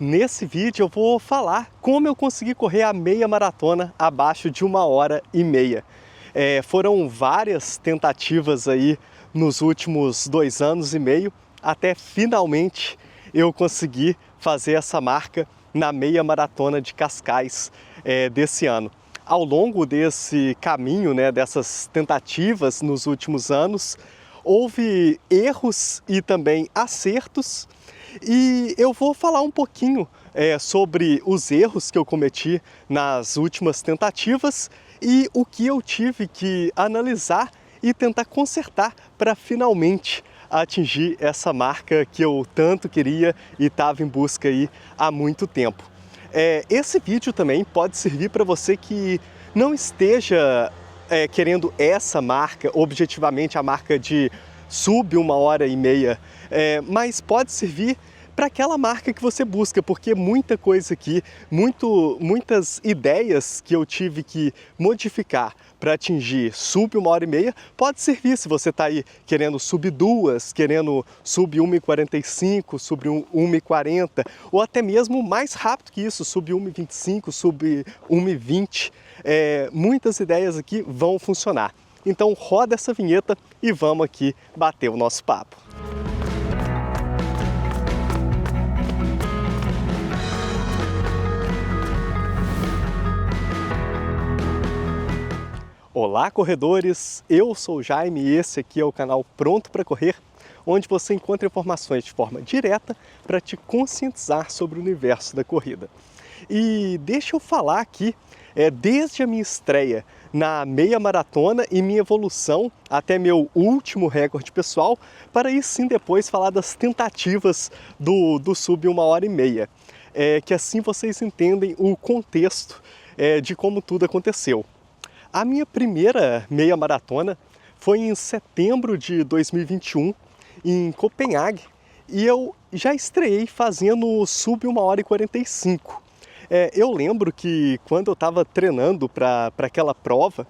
Nesse vídeo eu vou falar como eu consegui correr a meia maratona abaixo de 1h30. Foram várias tentativas aí nos últimos 2 anos e meio, até finalmente eu consegui fazer essa marca na meia maratona de Cascais desse ano. Ao longo desse caminho, dessas tentativas nos últimos anos, houve erros e também acertos, e eu vou falar um pouquinho sobre os erros que eu cometi nas últimas tentativas e o que eu tive que analisar e tentar consertar para finalmente atingir essa marca que eu tanto queria e estava em busca aí há muito tempo. Esse vídeo também pode servir para você que não esteja querendo essa marca, objetivamente a marca de sub 1h30, mas pode servir para aquela marca que você busca, porque muita coisa aqui, muitas ideias que eu tive que modificar para atingir sub 1h30, pode servir se você está aí querendo sub 2, querendo sub 1h45, sub 1h40, ou até mesmo mais rápido que isso, sub 1h25, sub 1h20. Muitas ideias aqui vão funcionar. Então roda essa vinheta e vamos aqui bater o nosso papo. Olá corredores, eu sou o Jaime e esse aqui é o canal Pronto para Correr, onde você encontra informações de forma direta para te conscientizar sobre o universo da corrida. E deixa eu falar aqui, desde a minha estreia na meia maratona e minha evolução até meu último recorde pessoal, para aí sim depois falar das tentativas do sub 1h30, que assim vocês entendem o contexto de como tudo aconteceu. A minha primeira meia maratona foi em setembro de 2021, em Copenhague, e eu já estreiei fazendo sub 1h45. Eu lembro que quando eu estava treinando para aquela prova,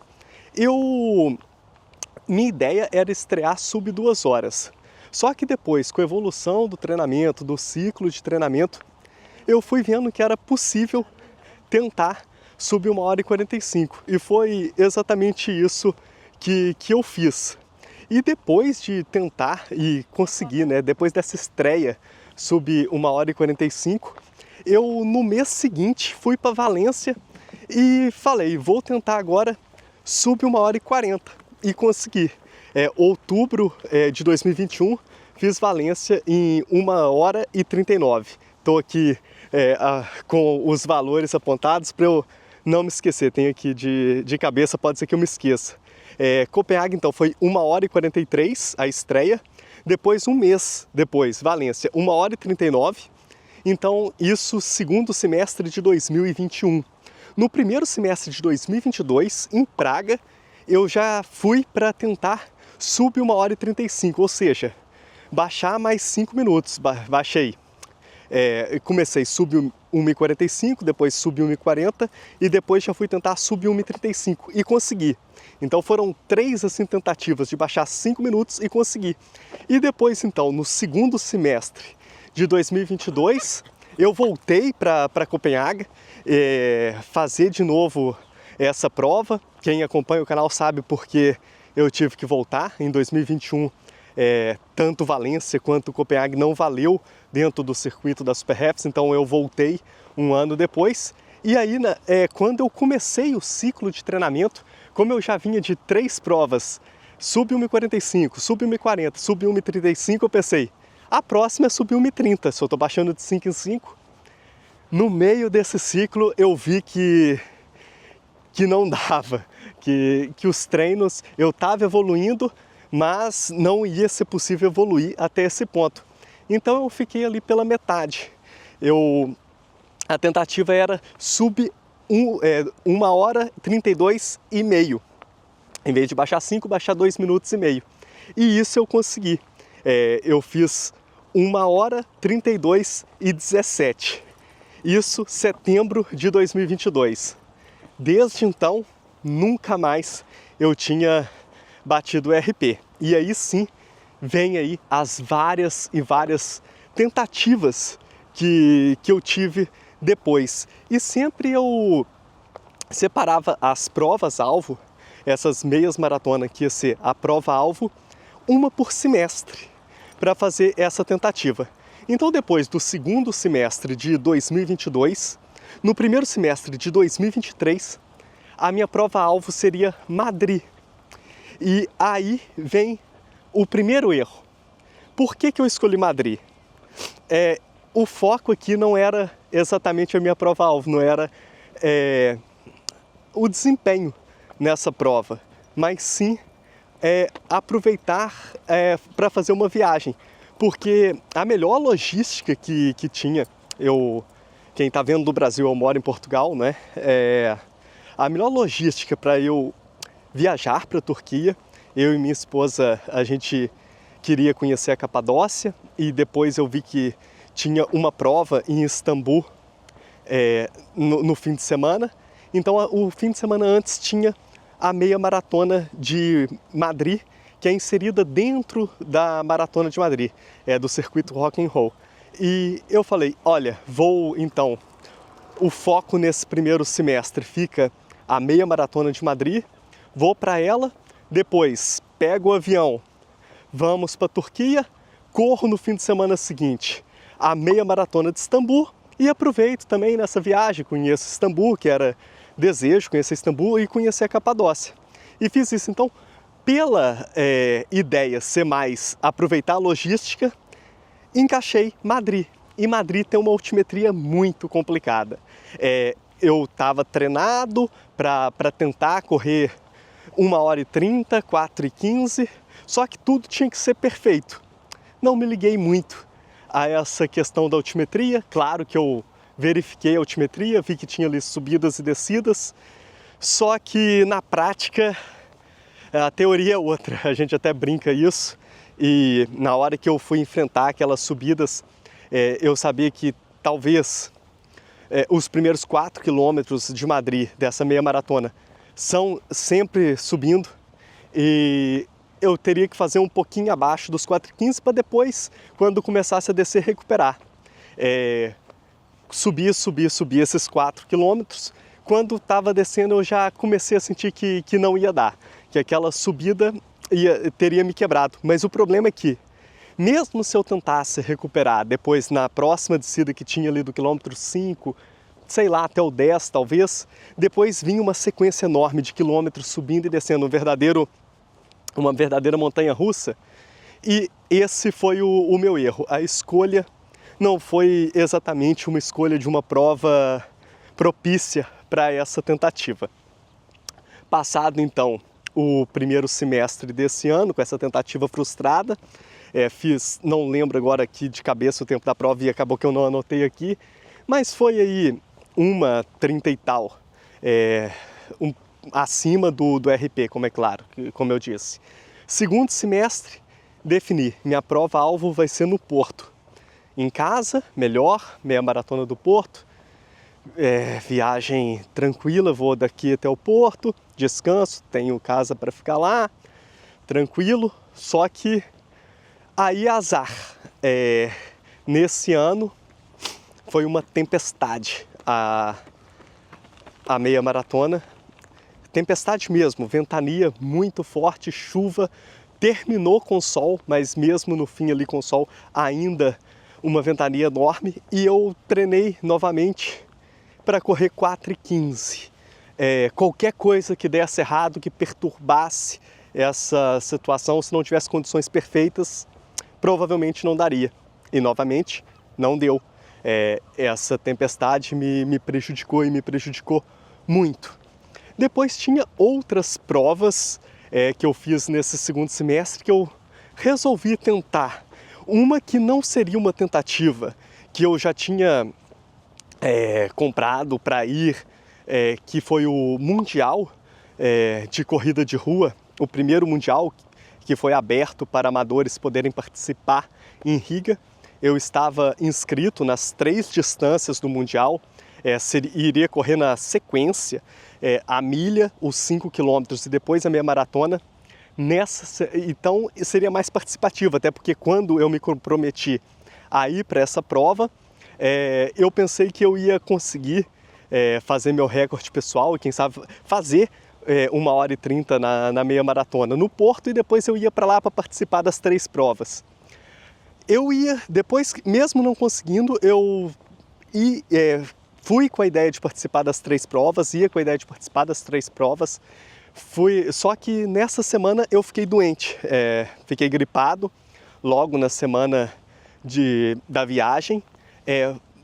minha ideia era estrear sub 2 horas. Só que depois, com a evolução do treinamento, do ciclo de treinamento, eu fui vendo que era possível tentar sub 1h45, e foi exatamente isso que eu fiz. E depois de tentar e conseguir, depois dessa estreia sub 1h45, eu no mês seguinte fui para Valência e falei, vou tentar agora sub 1h40, e consegui. Outubro de 2021, fiz Valência em 1h39. Estou aqui com os valores apontados para eu não me esquecer, tenho aqui de cabeça, pode ser que eu me esqueça. Copenhague então foi 1h43 a estreia, depois um mês depois, Valência, 1h39, então isso segundo semestre de 2021. No primeiro semestre de 2022, em Praga, eu já fui para tentar sub 1h35, ou seja, baixar mais 5 minutos, baixei. Comecei sub 1h45, depois sub 1h40 e depois já fui tentar sub 1h35 e consegui. Então foram 3 tentativas de baixar 5 minutos e consegui. E depois então, no segundo semestre de 2022, eu voltei para Copenhague fazer de novo essa prova. Quem acompanha o canal sabe porque eu tive que voltar em 2021. Tanto Valência quanto Copenhague não valeu dentro do circuito da Super Refs, então eu voltei um ano depois. E aí, quando eu comecei o ciclo de treinamento, como eu já vinha de 3 provas, sub 1h45, sub 1h40, sub 1h35, eu pensei, a próxima é sub 1h30, se eu estou baixando de 5 em 5. No meio desse ciclo eu vi que não dava, que os treinos, eu estava evoluindo, mas não ia ser possível evoluir até esse ponto. Então eu fiquei ali pela metade. A tentativa era sub 1h32,5. Em vez de baixar 5, baixar 2 minutos e meio. E isso eu consegui. Eu fiz 1h32,17. Isso setembro de 2022. Desde então, nunca mais eu tinha batido o RP. E aí sim, vem aí as várias e várias tentativas que eu tive depois. E sempre eu separava as provas-alvo, essas meias maratona que ia ser a prova-alvo, uma por semestre, para fazer essa tentativa. Então, depois do segundo semestre de 2022, no primeiro semestre de 2023, a minha prova-alvo seria Madrid. E aí vem o primeiro erro. Por que eu escolhi Madrid? O foco aqui não era exatamente a minha prova-alvo, não era o desempenho nessa prova, mas sim aproveitar para fazer uma viagem. Porque a melhor logística que tinha, quem está vendo do Brasil, eu moro em Portugal, né? A melhor logística para eu viajar para a Turquia, eu e minha esposa, a gente queria conhecer a Capadócia e depois eu vi que tinha uma prova em Istambul no fim de semana. Então o fim de semana antes tinha a meia maratona de Madrid, que é inserida dentro da Maratona de Madrid, do circuito Rock and Roll. E eu falei, olha, o foco nesse primeiro semestre fica a meia maratona de Madrid, vou para ela, depois pego o avião, vamos para a Turquia, corro no fim de semana seguinte a meia maratona de Istambul e aproveito também nessa viagem, conheço Istambul, que era desejo conhecer Istambul e conhecer a Capadócia. E fiz isso. Então, pela ideia ser mais aproveitar a logística, encaixei Madrid. E Madrid tem uma altimetria muito complicada. Eu estava treinado para tentar correr 1h30, 4h15, só que tudo tinha que ser perfeito. Não me liguei muito a essa questão da altimetria. Claro que eu verifiquei a altimetria, vi que tinha ali subidas e descidas, só que na prática a teoria é outra, a gente até brinca isso, e na hora que eu fui enfrentar aquelas subidas, eu sabia que talvez os primeiros 4 quilômetros de Madrid, dessa meia maratona, são sempre subindo, e eu teria que fazer um pouquinho abaixo dos 4h15 para depois, quando começasse a descer, recuperar. Subir esses 4 quilômetros. Quando estava descendo, eu já comecei a sentir que não ia dar, que aquela subida teria me quebrado. Mas o problema é que, mesmo se eu tentasse recuperar depois na próxima descida que tinha ali do quilômetro 5, sei lá, até o 10 talvez, depois vinha uma sequência enorme de quilômetros subindo e descendo, uma verdadeira montanha-russa. E esse foi o meu erro. A escolha não foi exatamente uma escolha de uma prova propícia para essa tentativa. Passado então o primeiro semestre desse ano, com essa tentativa frustrada, não lembro agora aqui de cabeça o tempo da prova e acabou que eu não anotei aqui, mas foi aí 1h30 e tal, acima do RP, como eu disse. Segundo semestre, defini, minha prova-alvo vai ser no Porto. Em casa, melhor, meia maratona do Porto, viagem tranquila, vou daqui até o Porto, descanso, tenho casa para ficar lá, tranquilo, só que aí azar. Nesse ano foi uma tempestade a meia maratona, tempestade mesmo, ventania muito forte, chuva, terminou com sol, mas mesmo no fim ali com sol ainda uma ventania enorme, e eu treinei novamente para correr 4h15. Qualquer coisa que desse errado, que perturbasse essa situação, se não tivesse condições perfeitas, provavelmente não daria. E novamente, não deu. Essa tempestade me prejudicou e me prejudicou muito. Depois tinha outras provas que eu fiz nesse segundo semestre que eu resolvi tentar. Uma que não seria uma tentativa, que eu já tinha comprado para ir, que foi o Mundial de Corrida de Rua, o primeiro Mundial que foi aberto para amadores poderem participar em Riga. Eu estava inscrito nas 3 distâncias do Mundial, iria correr na sequência a milha, os 5 quilômetros e depois a meia maratona. Então seria mais participativo, até porque quando eu me comprometi a ir para essa prova, eu pensei que eu ia conseguir fazer meu recorde pessoal e quem sabe fazer 1h30 na meia maratona no Porto, e depois eu ia para lá para participar das 3 provas. Eu ia, depois, mesmo não conseguindo, fui com a ideia de participar das 3 provas, ia com a ideia de participar das 3 provas, só que nessa semana eu fiquei doente, fiquei gripado logo na semana da viagem,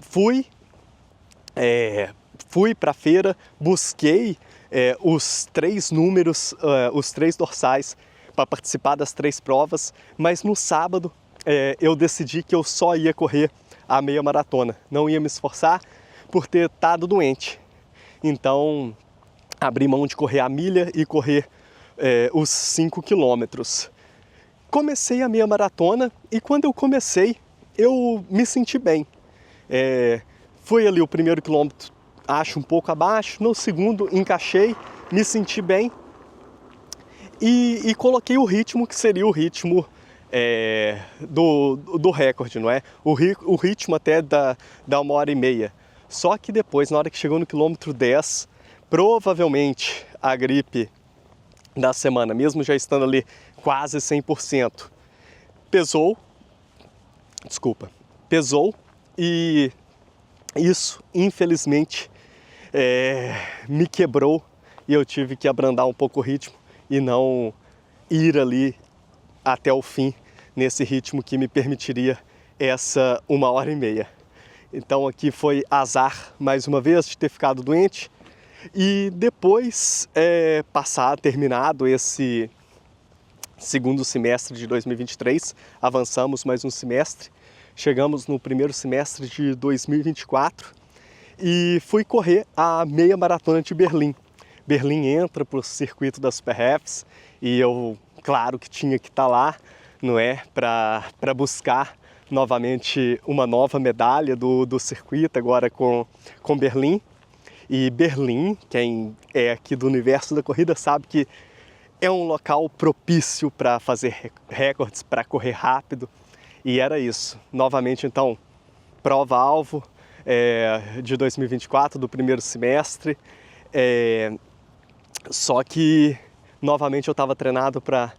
fui para a feira, busquei os 3 números, os 3 dorsais para participar das 3 provas, mas no sábado eu decidi que eu só ia correr a meia maratona, não ia me esforçar por ter estado doente. Então abri mão de correr a milha e correr os 5 quilômetros. Comecei a meia maratona e quando eu comecei eu me senti bem. Foi ali o primeiro quilômetro, acho um pouco abaixo, no segundo encaixei, me senti bem e coloquei o ritmo que seria o ritmo do recorde, não é? O ritmo até da 1h30. Só que depois, na hora que chegou no quilômetro 10, provavelmente a gripe da semana, mesmo já estando ali quase 100%, pesou e isso, infelizmente, me quebrou e eu tive que abrandar um pouco o ritmo e não ir ali até o fim nesse ritmo que me permitiria essa 1h30. Então aqui foi azar mais uma vez de ter ficado doente e depois terminado esse segundo semestre de 2023, avançamos mais um semestre, chegamos no primeiro semestre de 2024 e fui correr a meia maratona de Berlim. Berlim entra para o circuito das Super Halves e eu, claro que tinha que estar lá, não é, para buscar novamente uma nova medalha do circuito, agora com Berlim. E Berlim, quem é aqui do universo da corrida sabe que é um local propício para fazer recordes, para correr rápido. E era isso. Novamente, então, prova-alvo de 2024, do primeiro semestre. Só que, novamente, eu estava treinado para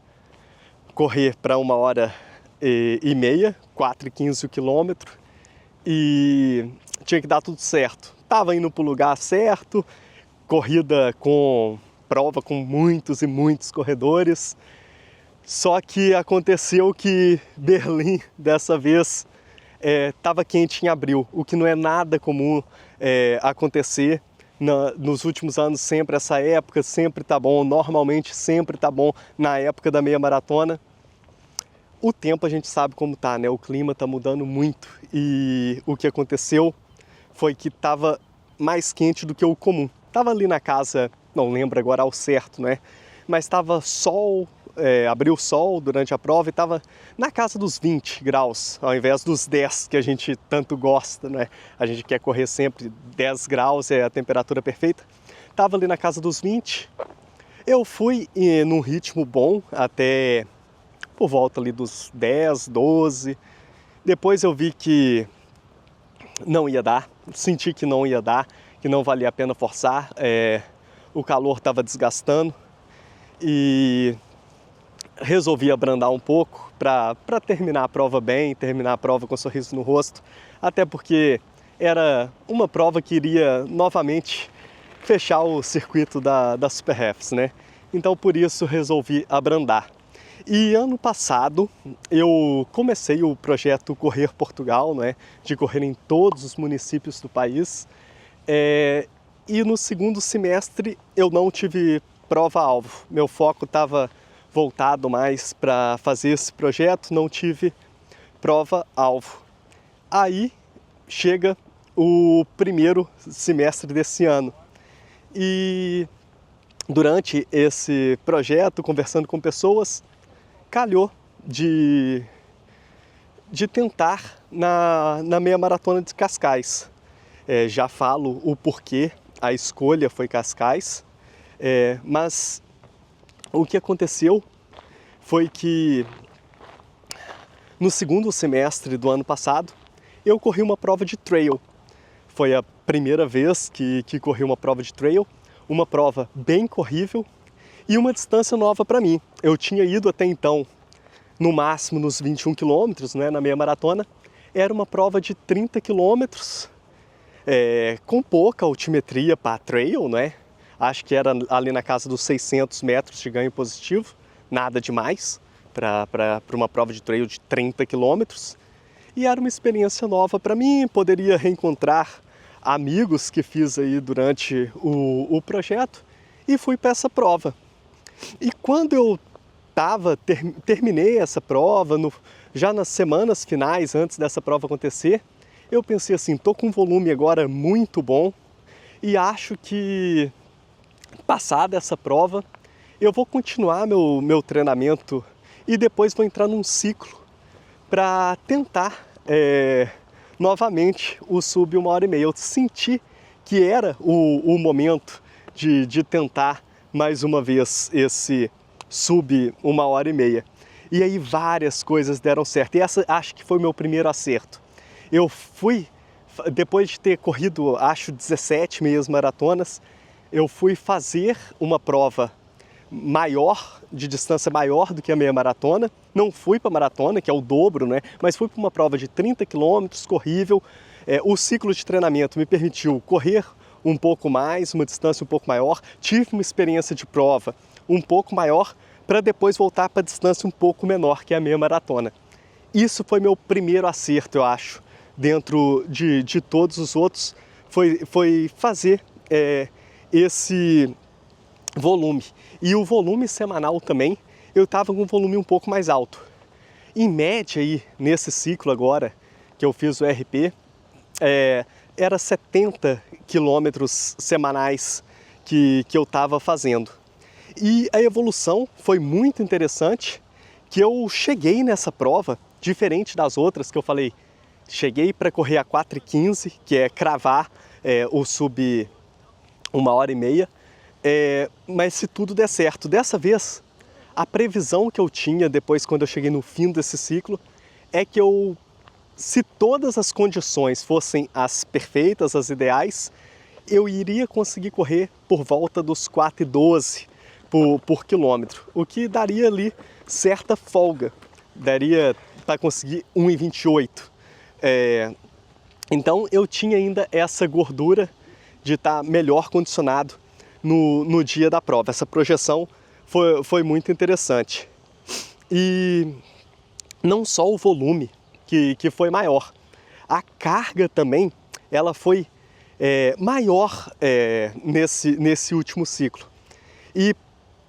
correr para 1h30, 4h15 o quilômetro. E tinha que dar tudo certo. Estava indo para o lugar certo, prova com muitos e muitos corredores. Só que aconteceu que Berlim, dessa vez, estava quente em abril, o que não é nada comum acontecer. Nos últimos anos, sempre essa época, sempre tá bom, normalmente sempre tá bom na época da meia maratona. O tempo a gente sabe como tá, né? O clima tá mudando muito e o que aconteceu foi que estava mais quente do que o comum. Tava ali na casa, não lembro agora ao certo, né? Mas estava sol, abriu sol durante a prova e estava na casa dos 20 graus, ao invés dos 10 que a gente tanto gosta, né? A gente quer correr sempre 10 graus, é a temperatura perfeita. Tava ali na casa dos 20. Eu fui num ritmo bom até por volta ali dos 10, 12. Depois eu vi que não ia dar, senti que não ia dar, que não valia a pena forçar. O calor estava desgastando e resolvi abrandar um pouco para terminar a prova bem, terminar a prova com um sorriso no rosto, até porque era uma prova que iria novamente fechar o circuito da Super Halves, né? Então por isso resolvi abrandar. E ano passado eu comecei o projeto Correr Portugal, né? De correr em todos os municípios do país. E no segundo semestre eu não tive prova-alvo. Meu foco estava voltado mais para fazer esse projeto, não tive prova-alvo. Aí chega o primeiro semestre desse ano. E durante esse projeto, conversando com pessoas, calhou de tentar na meia maratona de Cascais. Já falo o porquê a escolha foi Cascais, mas o que aconteceu foi que no segundo semestre do ano passado eu corri uma prova de trail. Foi a primeira vez que corri uma prova de trail, uma prova bem corrível e uma distância nova para mim. Eu tinha ido até então no máximo nos 21 quilômetros, né, na meia maratona. Era uma prova de 30 quilômetros, com pouca altimetria para trail, né? Acho que era ali na casa dos 600 metros de ganho positivo, nada demais para uma prova de trail de 30 quilômetros. E era uma experiência nova para mim, poderia reencontrar amigos que fiz aí durante o projeto e fui para essa prova. E quando eu terminei essa prova, já nas semanas finais antes dessa prova acontecer, eu pensei assim, tô com um volume agora muito bom e acho que passada essa prova eu vou continuar meu treinamento e depois vou entrar num ciclo para tentar novamente o sub 1h30. Eu senti que era o momento de tentar mais uma vez esse sub 1h30. E aí várias coisas deram certo. E essa acho que foi o meu primeiro acerto. Eu fui, depois de ter corrido, acho 17 meias maratonas, eu fui fazer uma prova maior, de distância maior do que a meia maratona. Não fui para maratona, que é o dobro, né? Mas fui para uma prova de 30 quilômetros, corrível. O ciclo de treinamento me permitiu correr um pouco mais, uma distância um pouco maior. Tive uma experiência de prova um pouco maior para depois voltar para a distância um pouco menor, que é a meia maratona. Isso foi meu primeiro acerto, eu acho, dentro de todos os outros, foi fazer esse volume. E o volume semanal também, eu estava com um volume um pouco mais alto. Em média, aí, nesse ciclo agora, que eu fiz o RP, era 70 quilômetros semanais que eu estava fazendo. E a evolução foi muito interessante, que eu cheguei nessa prova, diferente das outras que eu falei, cheguei para correr a 4h15, que é cravar o sub 1h30, mas se tudo der certo. Dessa vez, a previsão que eu tinha depois, quando eu cheguei no fim desse ciclo, é que se todas as condições fossem as perfeitas, as ideais, eu iria conseguir correr por volta dos 4h12 por quilômetro, o que daria ali certa folga, daria para conseguir 1h28. Então eu tinha ainda essa gordura de estar melhor condicionado no dia da prova. Essa projeção foi muito interessante. E não só o volume que foi maior, a carga também ela foi maior nesse último ciclo. E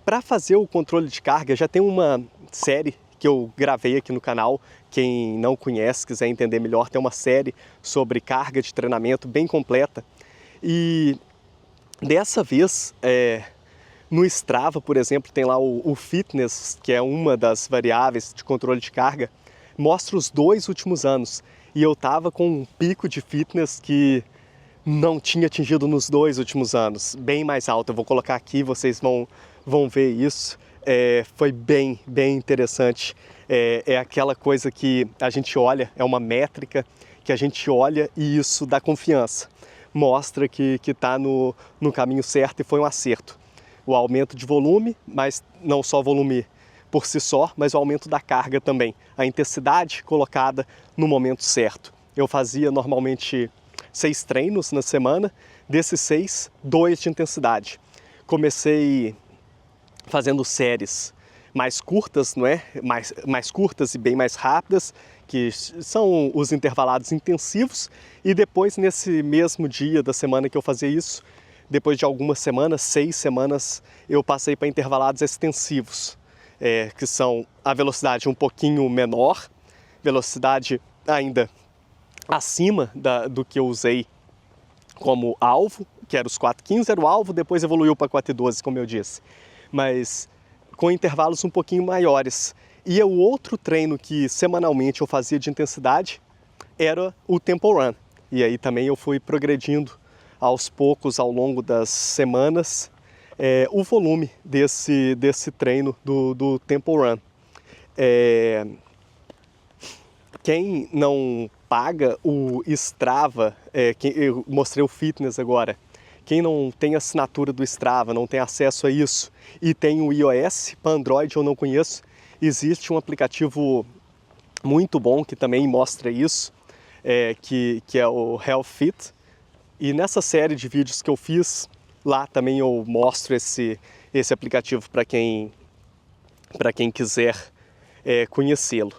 para fazer o controle de carga, já tem uma série que eu gravei aqui no canal. Quem não conhece, quiser entender melhor, tem uma série sobre carga de treinamento bem completa. E dessa vez, no Strava, por exemplo, tem lá o fitness, que é uma das variáveis de controle de carga, mostra os 2 últimos anos. E eu estava com um pico de fitness que não tinha atingido nos 2 últimos anos, bem mais alto. Eu vou colocar aqui, vocês vão ver isso. Foi bem interessante. É aquela coisa que a gente olha, é uma métrica que a gente olha e isso dá confiança. Mostra que está no caminho certo e foi um acerto. O aumento de volume, mas não só volume por si só, mas o aumento da carga também. A intensidade colocada no momento certo. Eu fazia normalmente 6 treinos na semana, desses 6, 2 de intensidade. Comecei fazendo séries mais curtas, não é? Mais curtas e bem mais rápidas, que são os intervalados intensivos, e depois nesse mesmo dia da semana que eu fazia isso, depois de algumas semanas, 6 semanas, eu passei para intervalados extensivos, que são a velocidade um pouquinho menor, velocidade ainda acima do que eu usei como alvo, que era os 4h15, era o alvo, depois evoluiu para 4h12, como eu disse, mas com intervalos um pouquinho maiores. E o outro treino que semanalmente eu fazia de intensidade era o Tempo Run. E aí também eu fui progredindo aos poucos, ao longo das semanas, o volume desse treino do Tempo Run. Quem não paga o Strava, eu mostrei o fitness agora, quem não tem assinatura do Strava, não tem acesso a isso e tem o iOS, para Android eu não conheço, existe um aplicativo muito bom que também mostra isso, que é o Health Fit. E nessa série de vídeos que eu fiz, lá também eu mostro esse aplicativo para quem quiser conhecê-lo.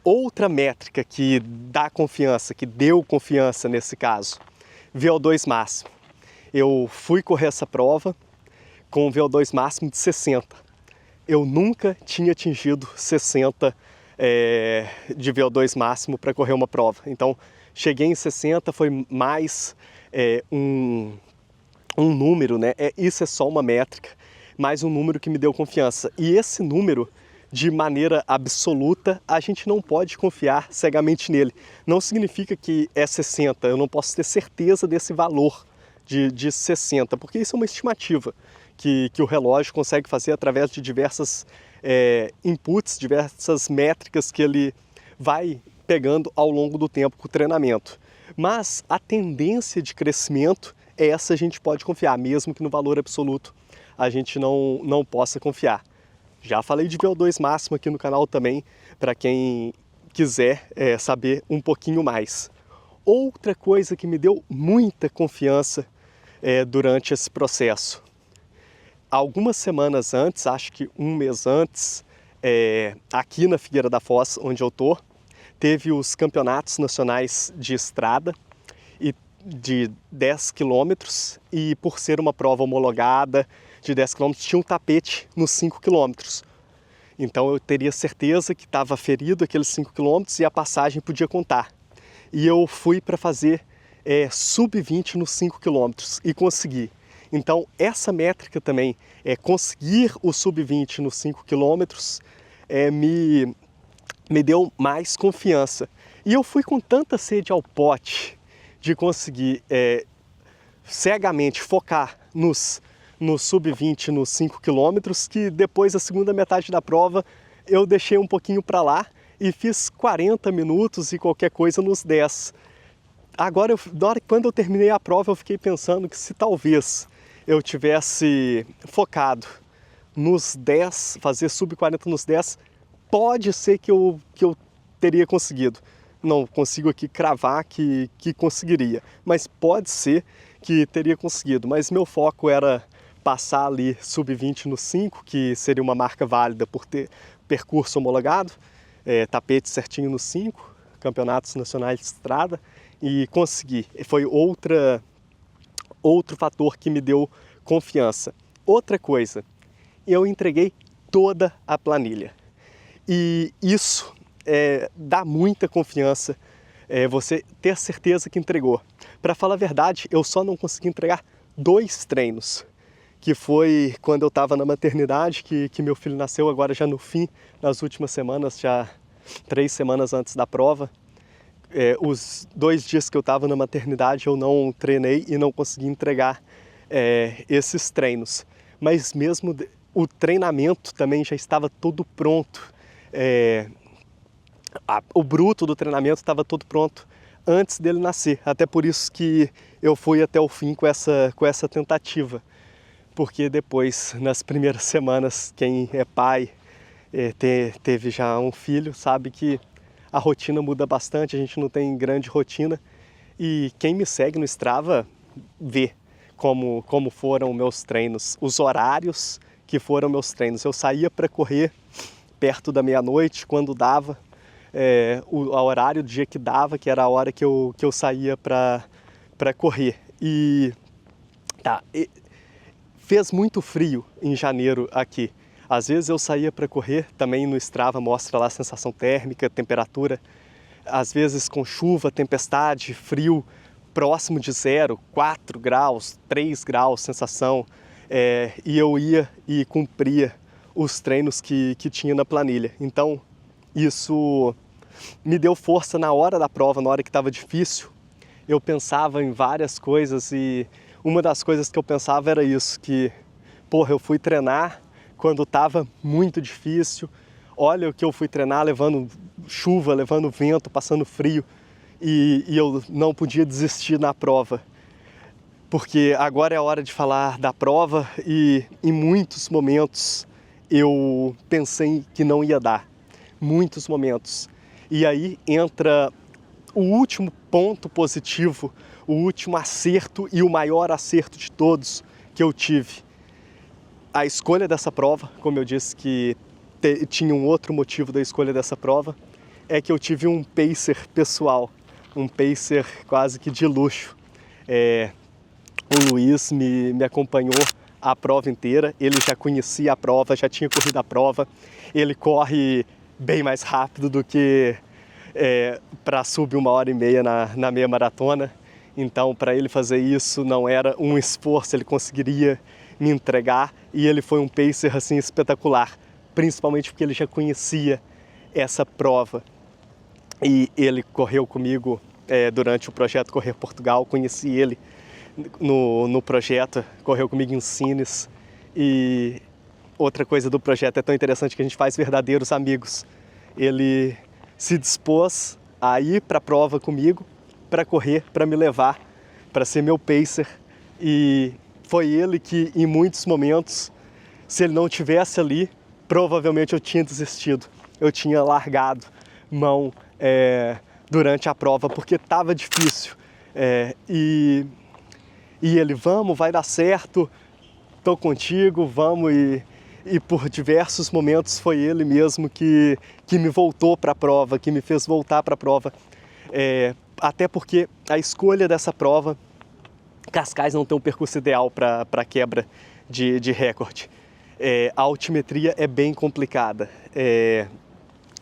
Outra métrica que dá confiança, que deu confiança nesse caso, VO2 máximo. Eu fui correr essa prova com um VO2 máximo de 60. Eu nunca tinha atingido 60 de VO2 máximo para correr uma prova. Então, cheguei em 60, foi mais um número, né? Isso é só uma métrica, mais um número que me deu confiança. E esse número, de maneira absoluta, a gente não pode confiar cegamente nele. Não significa que é 60, eu não posso ter certeza desse valor de 60, porque isso é uma estimativa que o relógio consegue fazer através de diversas inputs, diversas métricas que ele vai pegando ao longo do tempo com o treinamento. Mas a tendência de crescimento, essa a gente pode confiar, mesmo que no valor absoluto a gente não possa confiar. Já falei de VO2 máximo aqui no canal também, para quem quiser saber um pouquinho mais. Outra coisa que me deu muita confiança durante esse processo. Algumas semanas antes, acho que um mês antes, aqui na Figueira da Foz, onde eu tô, teve os campeonatos nacionais de estrada de 10 quilômetros e por ser uma prova homologada de 10 quilômetros, tinha um tapete nos 5 quilômetros. Então eu teria certeza que estava ferido aqueles 5 quilômetros e a passagem podia contar. E eu fui para fazer sub-20 nos 5 quilômetros e consegui. Então essa métrica também, conseguir o sub-20 nos 5 quilômetros, me deu mais confiança. E eu fui com tanta sede ao pote de conseguir cegamente focar no sub-20 nos 5 quilômetros, que depois da segunda metade da prova eu deixei um pouquinho para lá e fiz 40 minutos e qualquer coisa nos 10. Agora, quando eu terminei a prova, eu fiquei pensando que se talvez eu tivesse focado nos 10, fazer sub-40 nos 10, pode ser que eu teria conseguido. Não consigo aqui cravar que conseguiria, mas pode ser que teria conseguido. Mas meu foco era passar ali sub-20 no 5, que seria uma marca válida por ter percurso homologado, tapete certinho no 5, campeonatos nacionais de estrada, e consegui. Foi outro fator que me deu confiança. Outra coisa, eu entreguei toda a planilha. E isso dá muita confiança, você ter certeza que entregou. Para falar a verdade, eu só não consegui entregar 2 treinos, que foi quando eu estava na maternidade, que meu filho nasceu agora já no fim, nas últimas semanas, já 3 semanas antes da prova. Os 2 dias que eu estava na maternidade eu não treinei e não consegui entregar esses treinos. Mas mesmo o treinamento também já estava todo pronto. O bruto do treinamento estava todo pronto antes dele nascer. Até por isso que eu fui até o fim com essa tentativa. Porque depois, nas primeiras semanas, quem é pai, teve já um filho, sabe que a rotina muda bastante, a gente não tem grande rotina. E quem me segue no Strava vê como foram meus treinos, os horários que foram meus treinos. Eu saía para correr perto da meia-noite, quando dava, o horário do dia que dava, que era a hora que eu saía para correr. Fez muito frio em janeiro aqui. Às vezes eu saía para correr, também no Strava mostra lá a sensação térmica, temperatura, às vezes com chuva, tempestade, frio, próximo de 0, 4 graus, 3 graus, sensação, e eu ia e cumpria os treinos que tinha na planilha. Então isso me deu força na hora da prova, na hora que estava difícil. Eu pensava em várias coisas e uma das coisas que eu pensava era isso, que eu fui treinar quando estava muito difícil, olha o que eu fui treinar levando chuva, levando vento, passando frio, e eu não podia desistir na prova, porque agora é a hora de falar da prova e em muitos momentos eu pensei que não ia dar, muitos momentos. E aí entra o último ponto positivo, o último acerto e o maior acerto de todos que eu tive. A escolha dessa prova, como eu disse que tinha um outro motivo da escolha dessa prova, é que eu tive um pacer pessoal, um pacer quase que de luxo. O Luiz me acompanhou a prova inteira, ele já conhecia a prova, já tinha corrido a prova, ele corre bem mais rápido do que para sub 1h30 na meia maratona, então para ele fazer isso não era um esforço, ele conseguiria me entregar e ele foi um pacer assim espetacular, principalmente porque ele já conhecia essa prova e ele correu comigo durante o projeto Correr Portugal, conheci ele no projeto, correu comigo em Sines. E outra coisa do projeto é tão interessante que a gente faz verdadeiros amigos. Ele se dispôs a ir para a prova comigo, para correr, para me levar, para ser meu pacer. E foi ele que, em muitos momentos, se ele não tivesse ali, provavelmente eu tinha desistido. Eu tinha largado mão durante a prova, porque estava difícil. E ele, vamos, vai dar certo, tô contigo, vamos. E por diversos momentos foi ele mesmo que me voltou para a prova, que me fez voltar para a prova. Até porque a escolha dessa prova, Cascais não tem um percurso ideal para quebra de recorde. A altimetria é bem complicada,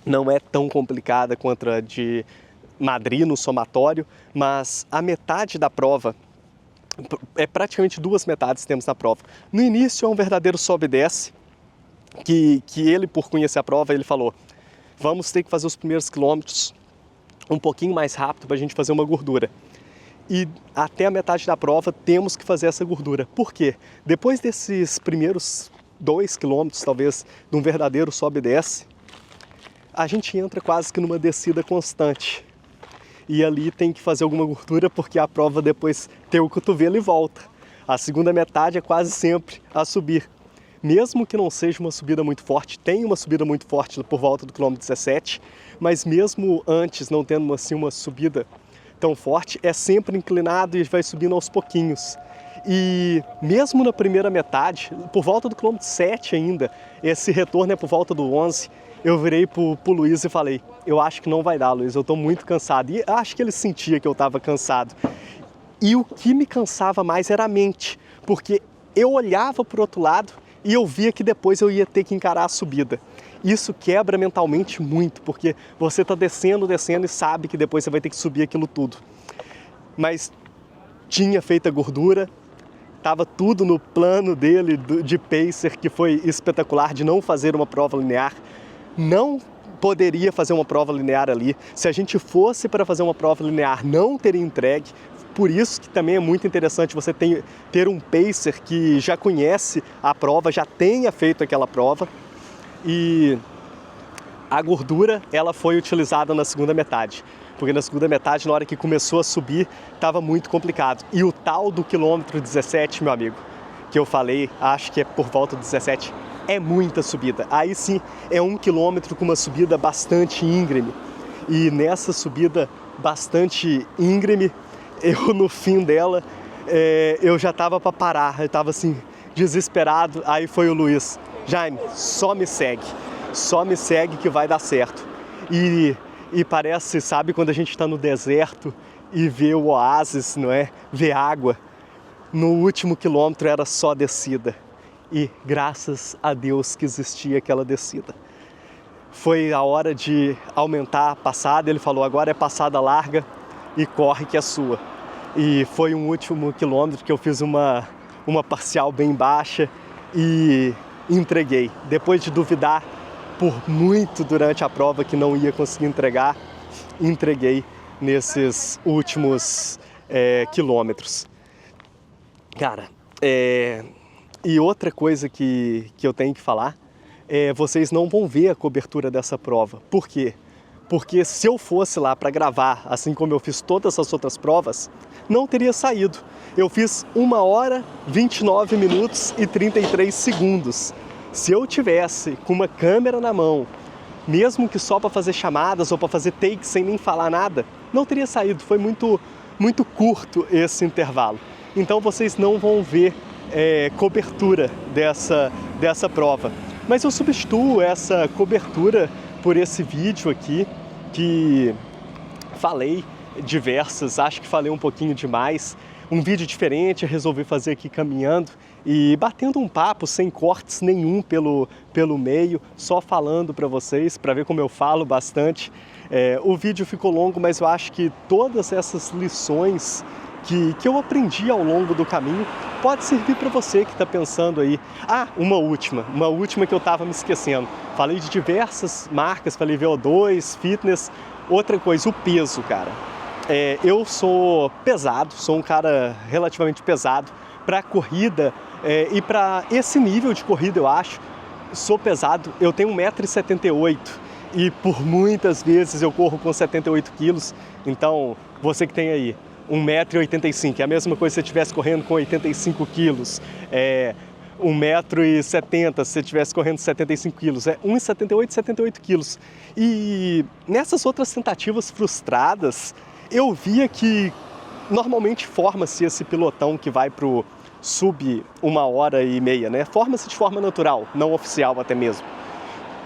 não é tão complicada quanto a de Madrid no somatório, mas a metade da prova, praticamente duas metades temos na prova. No início é um verdadeiro sobe e desce, que ele, por conhecer a prova, ele falou, vamos ter que fazer os primeiros quilômetros um pouquinho mais rápido para a gente fazer uma gordura. E até a metade da prova temos que fazer essa gordura. Por quê? Depois desses primeiros 2 quilômetros, talvez, de um verdadeiro sobe e desce, a gente entra quase que numa descida constante. E ali tem que fazer alguma gordura porque a prova depois tem o cotovelo e volta. A segunda metade é quase sempre a subir. Mesmo que não seja uma subida muito forte, tem uma subida muito forte por volta do quilômetro 17, mas mesmo antes, não tendo assim uma subida tão forte, é sempre inclinado e vai subindo aos pouquinhos. E mesmo na primeira metade, por volta do quilômetro 7 ainda, esse retorno é por volta do 11, eu virei pro Luiz e falei, eu acho que não vai dar, Luiz, eu tô muito cansado. E acho que ele sentia que eu estava cansado. E o que me cansava mais era a mente, porque eu olhava para o outro lado e eu via que depois eu ia ter que encarar a subida. Isso quebra mentalmente muito, porque você está descendo e sabe que depois você vai ter que subir aquilo tudo. Mas tinha feito a gordura, estava tudo no plano dele de pacer, que foi espetacular, de não fazer uma prova linear. Não poderia fazer uma prova linear ali. Se a gente fosse para fazer uma prova linear, não teria entregue. Por isso que também é muito interessante você ter um pacer que já conhece a prova, já tenha feito aquela prova. E a gordura, ela foi utilizada na segunda metade. Porque na segunda metade, na hora que começou a subir, estava muito complicado. E o tal do quilômetro 17, meu amigo, que eu falei, acho que é por volta do 17, é muita subida. Aí sim, é 1 quilômetro com uma subida bastante íngreme. E nessa subida bastante íngreme, eu no fim dela, eu já estava para parar, eu estava assim, desesperado. Aí foi o Luiz, Jaime, só me segue que vai dar certo. E parece, sabe, quando a gente está no deserto e vê o oásis, não é? Vê água. No último quilômetro era só descida. E graças a Deus que existia aquela descida. Foi a hora de aumentar a passada, ele falou, agora é passada larga e corre que é sua. E foi um último quilômetro que eu fiz uma parcial bem baixa e entreguei. Depois de duvidar por muito durante a prova que não ia conseguir entregar, entreguei nesses últimos quilômetros. Cara, e outra coisa que eu tenho que falar, vocês não vão ver a cobertura dessa prova. Por quê? porque se eu fosse lá para gravar, assim como eu fiz todas as outras provas, não teria saído. Eu fiz 1 hora, 29 minutos e 33 segundos. Se eu tivesse com uma câmera na mão, mesmo que só para fazer chamadas ou para fazer takes sem nem falar nada, não teria saído. Foi muito curto esse intervalo. Então vocês não vão ver cobertura dessa prova. Mas eu substituo essa cobertura por esse vídeo aqui, que falei diversas, acho que falei um pouquinho demais. Um vídeo diferente, resolvi fazer aqui caminhando e batendo um papo sem cortes nenhum pelo meio, só falando para vocês, para ver como eu falo bastante. O vídeo ficou longo, mas eu acho que todas essas lições que eu aprendi ao longo do caminho pode servir para você que está pensando aí. Ah, uma última que eu estava me esquecendo. Falei de diversas marcas, falei VO2, fitness. Outra coisa, o peso, cara. Eu sou pesado, sou um cara relativamente pesado para corrida e para esse nível de corrida, eu acho. Sou pesado, eu tenho 1,78 m e por muitas vezes eu corro com 78 quilos. Então, você que tem aí 1,85 m, é a mesma coisa se você estivesse correndo com 85 quilos. 1,70 m se você estivesse correndo 75 quilos. 1,78 m, 78 quilos. E nessas outras tentativas frustradas, eu via que normalmente forma-se esse pelotão que vai pro sub 1 hora e meia, né? Forma-se de forma natural, não oficial até mesmo.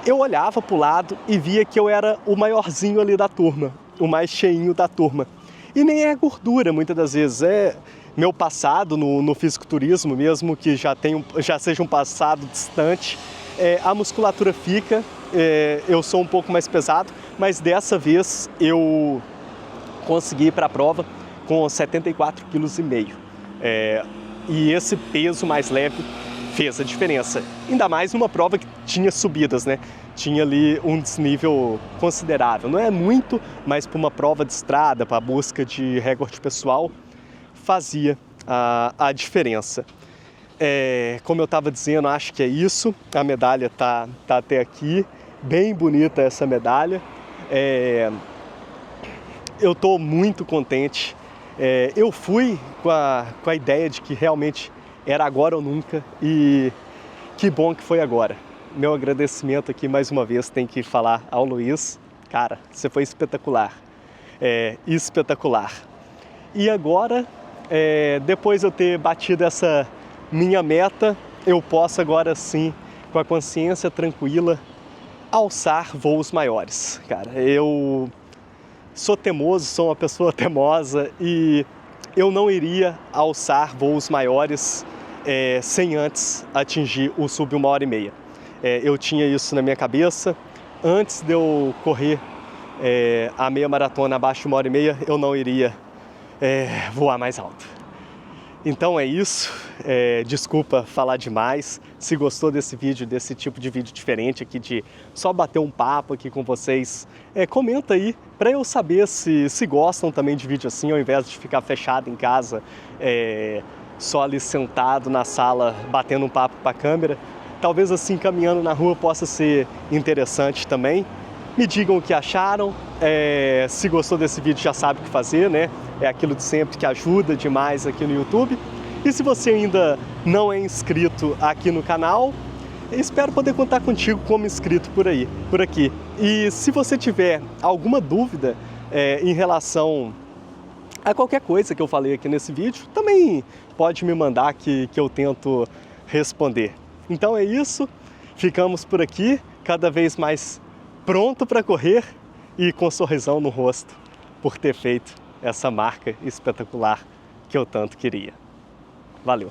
Eu olhava pro lado e via que eu era o maiorzinho ali da turma, o mais cheinho da turma. E nem é gordura, muitas das vezes, é meu passado no fisiculturismo, mesmo que já seja um passado distante, a musculatura fica, eu sou um pouco mais pesado, mas dessa vez eu consegui ir para a prova com 74,5 kg. E esse peso mais leve fez a diferença. Ainda mais numa prova que tinha subidas, né? Tinha ali um desnível considerável. Não é muito, mas para uma prova de estrada, para a busca de recorde pessoal, fazia a diferença. Como eu estava dizendo, acho que é isso. A medalha tá até aqui. Bem bonita essa medalha. Eu estou muito contente. Eu fui com a ideia de que realmente era agora ou nunca, e que bom que foi agora. Meu agradecimento aqui mais uma vez tem que falar ao Luiz. Cara, você foi espetacular. Espetacular. E agora, depois de eu ter batido essa minha meta, eu posso agora sim, com a consciência tranquila, alçar voos maiores. Cara, eu sou teimoso, sou uma pessoa teimosa e eu não iria alçar voos maiores sem antes atingir o sub 1 hora e meia. Eu tinha isso na minha cabeça. Antes de eu correr a meia maratona abaixo de 1 hora e meia, eu não iria voar mais alto. Então é isso, desculpa falar demais. Se gostou desse vídeo, desse tipo de vídeo diferente aqui, de só bater um papo aqui com vocês, comenta aí para eu saber se gostam também de vídeo assim, ao invés de ficar fechado em casa, só ali sentado na sala batendo um papo para a câmera. Talvez assim, caminhando na rua, possa ser interessante também. Me digam o que acharam, se gostou desse vídeo já sabe o que fazer, né? É aquilo de sempre que ajuda demais aqui no YouTube. E se você ainda não é inscrito aqui no canal, espero poder contar contigo como inscrito por aqui. E se você tiver alguma dúvida em relação a qualquer coisa que eu falei aqui nesse vídeo, também pode me mandar que eu tento responder. Então é isso, ficamos por aqui, cada vez mais pronto para correr e com um sorrisão no rosto por ter feito essa marca espetacular que eu tanto queria. Valeu!